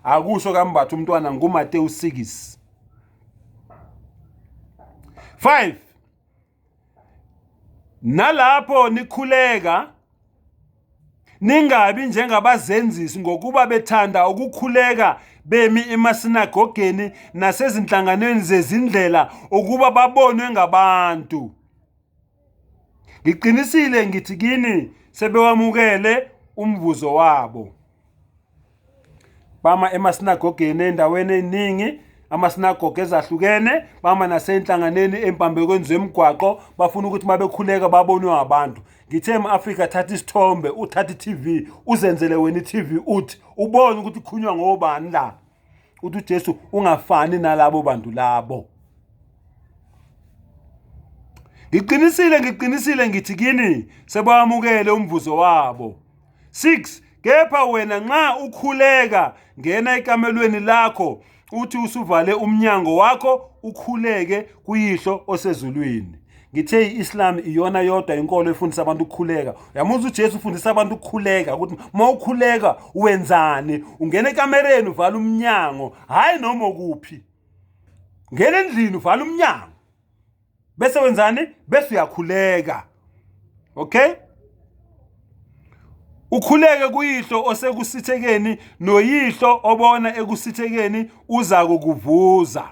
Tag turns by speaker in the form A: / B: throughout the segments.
A: akusho kaMbatha umntwana nguMateyu 6. 5. Nalapho nikhuleka ningabi njengabazenzisi ngokuba bethanda ukukhuleka bemi emasinagogeni nasezinhlanganweni zezindlela ukuba babonwe ngabantu. Ngiqinisile ngithi kini sebewamukele umvuzo wabo. Bama emasinagogeni endaweni eziningi, amasinagoge ezahlukene, bama nasenhlanganeni empambekweni zemigwaqo, bafuna ukuthi mabekhuleka babonwe abantu. Ngithe eAfrika thatha isithombe, uthatha iTV, uzenzele wena iTV uthi ubone ukuthi ikhunywa ngobani la. Uthi uJesu ungafani nalabo bantu labo. Ngiqinisile ngithi kini sebawamukele umvuzo wabo. 6. Kepha wena nxa ukhuleka ngena ekamelweni lakho uthi usuvale umnyango wakho ukhuleke kuyihlo osezulwini. Ngithe iIslam iyona yodwa inkolo efundisa abantu ukukhuleka. Uyamuzwa uJesu ufundisa abantu ukukhuleka ukuthi mawukhuleka wenzani? Ungena ekamereni uvala umnyango, hayi noma kuphi. Ngena endlini uvala umnyango. Bese wenzani? Bese uyakhuleka. Okay? Ukhuleke kuyihlo osekusithekeni noyihlo obona ekusithekeni uza kukuvuza.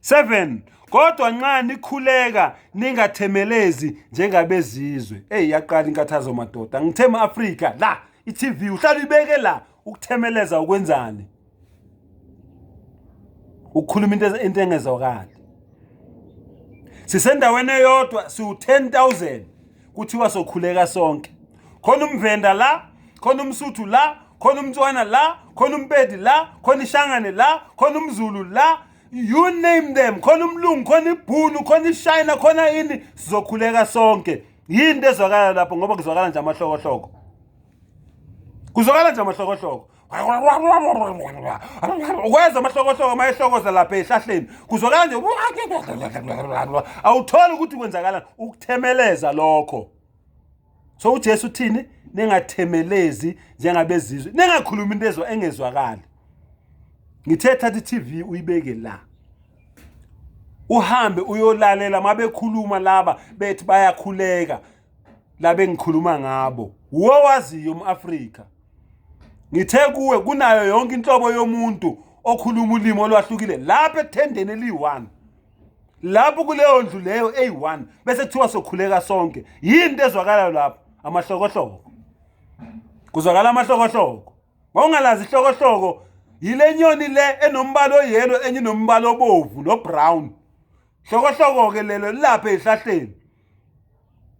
A: 7. Kodwa nxa nikhuleka ningathemelezi njengabezizwe. Yaqala inkathazo madoda. Ngithe eAfrika la iTV uhlala ibeke la ukuthemeleza ukwenzani? Ukukhuluma into engezwakali. Sisendaweni eyodwa siwu-10,000 kuthiwa sokhuleka sonke. Khona umvenda la, khona umsuthu la, khona umtswana la, khona umpedi la, khona ishangane la, khona umzulu la, you name them. Khona umlungu, khona ibhunu, khona ishayina, khona ini, sizokhuleka sonke. Yini ezwakala lapho ngoba kuzwakala nje amahlokohloko. Kuzwakala nje amahlokohloko. Ukwenza amahlokohloko mayehlokoza lapha ehlahleni. Kuzwakala nje awutholi ukuthi kwenzakala ukuthemeleza lokho. So uJesu uthini? Ningathemelezi njengabezizwe. Ningakhuluma into engezwakali. Ngithe thatha iTV uyibeke la. Uhambe uyolalela mabekhuluma laba bethi bayakhuleka labe ngikhuluma ngabo. Wowaziyo umAfrika. Ngithe kuwe kunayo yonke inhlobo yomuntu okhuluma ulimi olwahlukile lapha ethendeni eli1. Lapho kuleyo ndlu leyo A1 bese kuthiwa sokhuleka sonke. Yini ezwakalayo lapha? Amahlokohloko. Kuzwakala amahlokohloko. Mawungalazi ihlokohloko yile nyoni le enombala oyelo enye inombala obovu no brown. Hlokohloko ke lelo lapha ehlahleni.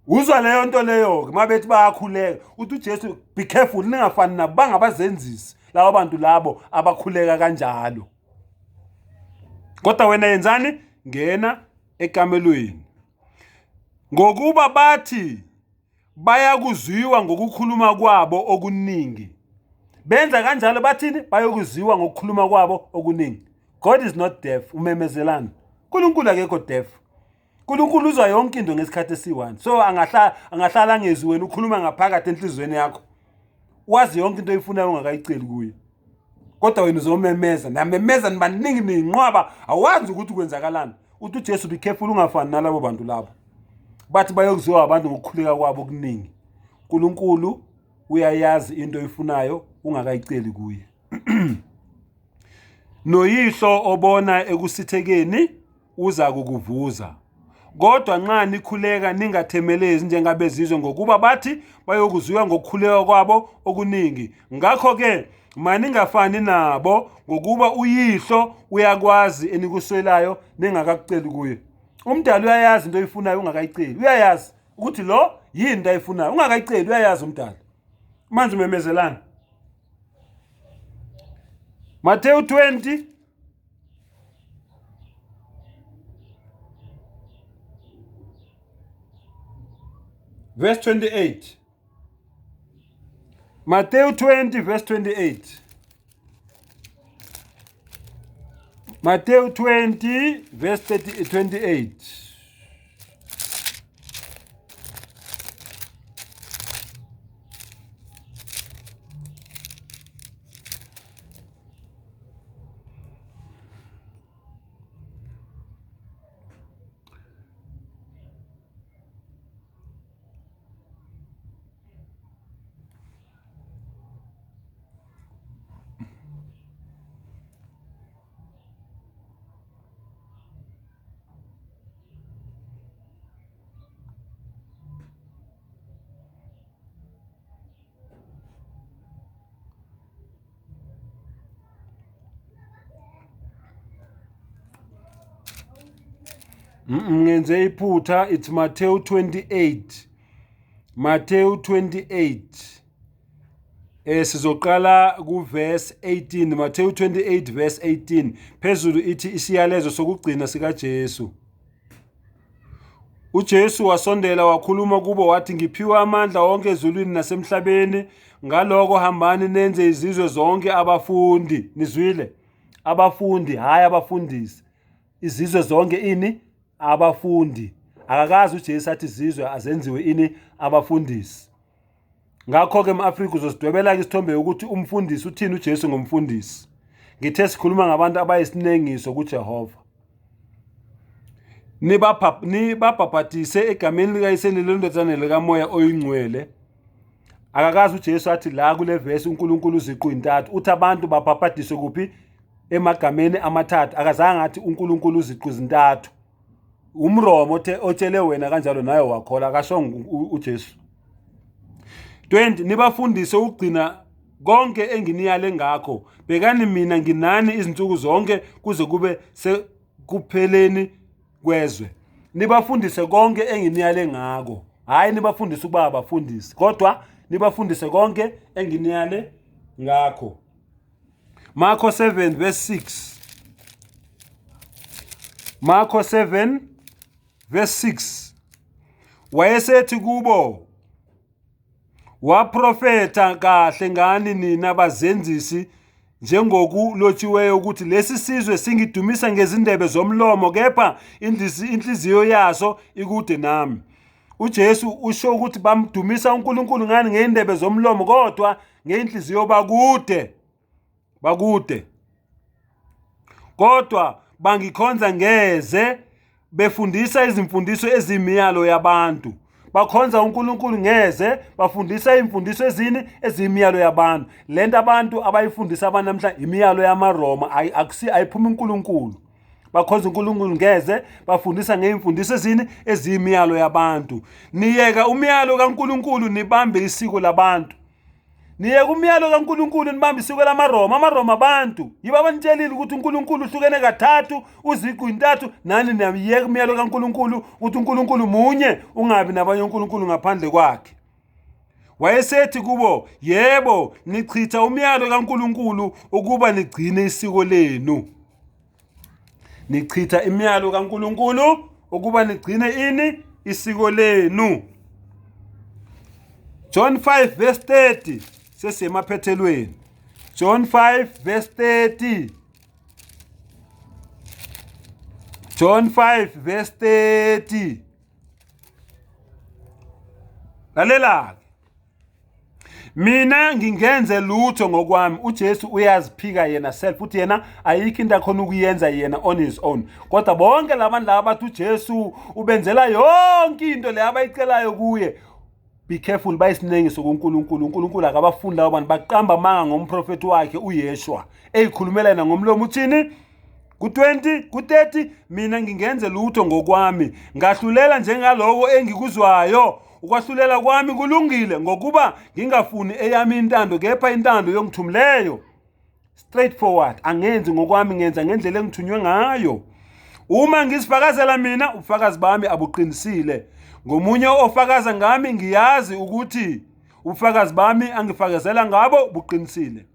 A: Uzwa leyo nto leyo ke mabethi bayakhuleka. Uthi uJesu be careful ningafani nabo bangabazenzisi labo bantu labo abakhuleka kanjalo. Kodwa wena yenzani? Ngena ekamelweni. Ngokuba bathi bayakuzwiwa ngokukhuluma kwabo okuningi. Benza kanjalo bathini? Bayokuziwa ngokukhuluma kwabo okuningi. God is not deaf, umemezelana. uNkulunkulu akekho deaf. uNkulunkulu uzwa yonke into ngesikhathi esi1. So angahlala ngezwi wena ukhuluma ngaphakathi enhlizweni yakho. Wazi yonke into oyifunayo ungakayiceli kuye. Kodwa wena uzomemeza, namemeza nibaningi ninqwaba, awazi ukuthi kwenzakalani. Uthi uJesu be careful ungafani nalabo bantu labo. Bathi bayokuzwa abantu ngokukhuleka kwabo okuningi. uNkulunkulu uyayazi into oyifunayo ungakayiceli kuye. Noyihlo obona ekusithekeni uza kukuvuza. Kodwa nxa nikhuleka ningathemelezi njengabezizwe ngokuba bathi bayokuzwiwa ngokukhuleka kwabo okuningi. Ngakho ke maningafani nabo ngokuba uyihlo uyakwazi enikuswelayo ningakakuceli kuye. Umdala uyayazi into oyifunayo ungakayiceli. Uyayazi ukuthi lo yini into ayifunayo ungakayiceli, uyayazi umdala. Manje umemezelana. Matthew 20 verse 28. Matthew 20 verse 28. Matthew 20 verse 28. Ngenze iphutha, it's Matthew 28. Matthew 28. Sizoqala kuverse 18. Matthew 28 verse 18. Phezulu ithi isiyalezo sokugcina sika Jesu. uJesu wasondela wakhuluma kubo wathi, ngiphiwa amandla wonke ezulwini nasemhlabeni, ngaloko hambani nenze izizwe zonke abafundi. Nizwile? Abafundi, hayi abafundisi. Izizwe zonke ini? Abafundi. Akakazi uJesu athi izizwe azenziwe ini? Abafundisi. Ngakho ke eAfrika uzosidwebela isithombe ukuthi umfundisi uthini uJesu ngomfundisi. Ngithe sikhuluma ngabantu abayisinengiso kuJehova. Nibabhabhatise egameni likaYise lendodana likaMoya oyingcwele. Akakazi uJesu athi la kule verse uNkulunkulu uziqu intathu uthi abantu babhabhadiswe kuphi? Emagameni amathathu. Akazange athi uNkulunkulu uziqu izintathu. Umromo otshele wena kanjalo naye wakhola, akashongo uJesu. 20 Nibafundise ukugcina konke enginiyale ngakho. Bekani mina nginani izinsuku zonke kuze kube sekupheleni kwezwe. Nibafundise konke enginiyale ngako. Hayi nibafundise ukuba abafundisi, kodwa nibafundise konke enginiyale ngakho. Marko 7 verse 6. Marko 7 verse 6. Wayesethi kubo, waprofeta kahle ngani nina bazenzisi, njengokulotshiweyo ukuthi lesi sizwe singidumisa ngezindebe zomlomo, kepha inhliziyo yaso ikude nami. uJesu usho ukuthi bamdumisa uNkulunkulu ngani? Ngeindebe zomlomo, kodwa ngeinhliziyo bakude. Kodwa bangikhonza ngeze befundisa izimfundiso ezimiyalo yabantu. Bakhonza uNkulunkulu ngeze bafundisa imfundiso ezimiyalo yabantu. Lento abantu abayifundisa abantu namhla imiyalo yamaRoma, ayiphumi uNkulunkulu. Bakhonza uNkulunkulu ngeze bafundisa ngeimfundiso ezimiyalo yabantu. Niyeka umyalo kaNkulunkulu nibambe isiko labantu. Niyeka umyalo kaNkulunkulu nibambe isiko lamaRoma. AmaRoma abantu yibo abanitshelile ukuthi uNkulunkulu uhlukene kathathu, uziqu intathu. Nani niyeka umyalo kaNkulunkulu ukuthi uNkulunkulu munye, ungabi nabanye uNkulunkulu ngaphandle kwakhe. Wayesethi kubo, yebo, nichitha umyalo kaNkulunkulu ukuba nigcine isiko lenu. Nichitha imiyalo kaNkulunkulu ukuba nigcine ini? Isiko lenu. John 5 verse 30. Sesemaphethelweni. John 5 verse 30. John 5 verse 30. Lalela. Mina ngingenze lutho ngokwami. uJesu uyaziphika yena self, uthi yena ayikho into akhona ukuyenza yena on his own. Kodwa bonke labantu laba bathi uJesu ubenzela yonke into le abayicelayo kuye. Be careful, bayisinengiso kuNkulunkulu. uNkulunkulu akabafundi labo bantu baqamba amanga ngomprofeti wakhe uYeshua. Eyikhulumela ngomlomo uthini? Ku-20, ku-30, mina ngingenze lutho ngokwami. Ngahlulela njengaloko engikuzwayo. Ukwahlulela kwami kulungile ngokuba ngingafuni eyami intando, kepha intando yongithumileyo. Straightforward. Angenzi ngokwami, ngenza ngendlela engithunywe ngayo. Uma ngisifakazela mina, ubufakazi bami abuqinisile. Ngomunye ofakaza ngami ngiyazi ukuthi ubufakazi bami angifakazela ngabo buqinisile.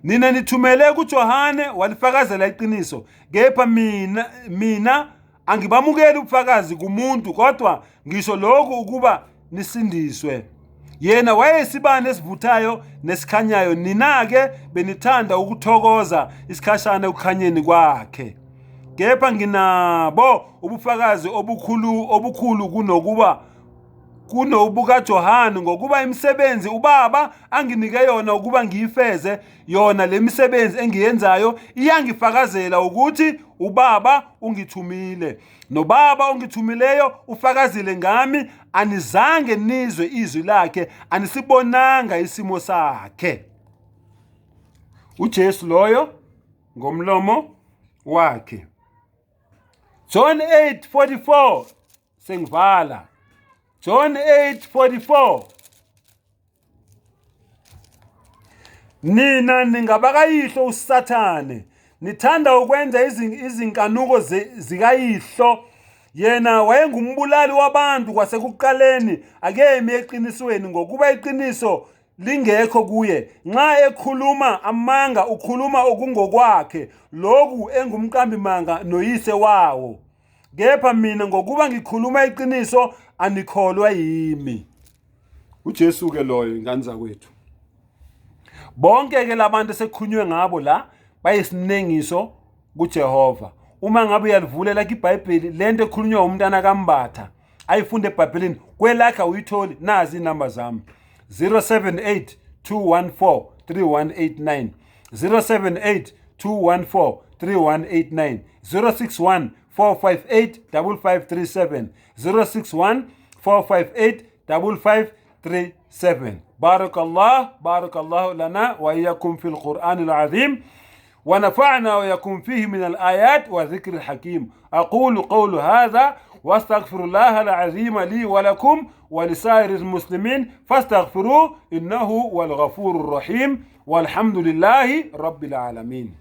A: Nina nithumele kuJohane walifakazela iqiniso, kepha mina angibamukeli ubufakazi kumuntu, kodwa ngisho lokhu ukuba nisindiswe. Yena wayesibane esivuthayo nesikhanyayo, nina-ke benithanda ukuthokoza isikhashana ekukhanyeni kwakhe. Kepha nginabo ubufakazi obukhulu kunobuka Johane, ngokuba imisebenzi uBaba anginike yona ukuba ngiyifeze yona. Le misebenzi engiyenzayo iyangifakazela ukuthi uBaba ungithumile, noBaba ungithumileyo ufakazile ngami. Anizange nizwe izwi lakhe, anisibonanga isimo sakhe. uJesu loyo ngomlomo wakhe. John 8:44. Sengivala. John 8:44. Nina ningabakayihlo uSathane, nithanda ukwenza izinkanuko zikayihlo. yena wayengumbulali wabantu kwasekuqaleni akemi eqinisweni ngokuba iqiniso lingekho kuye. Nxa ekhuluma amanga ukhuluma okungokwakhe, lokhu engumqambi manga noyise wawo. Kepha mina ngokuba ngikhuluma iqiniso anikholwa yimi. uJesu ke loyo ingane zakwethu. Bonke ke labantu sekhunywe ngabo la bayisinengiso kuJehova. Uma ngabe uyalivulela iBhayibheli lento ekhulunywa umntana kaMbatha ayifunde eBhayibhelini kwelakha uyitholi, nazi inamba zami 078 214 3189 078 214 3189 061 458 5537 061 458 5537. بارك الله لنا وإياكم في القرآن العظيم ونفعنا ويكون فيه من الآيات والذكر الحكيم. أقول قول هذا واستغفر الله العظيم لي ولكم ولسائر المسلمين فاستغفروه إنه هو الغفور الرحيم والحمد لله رب العالمين.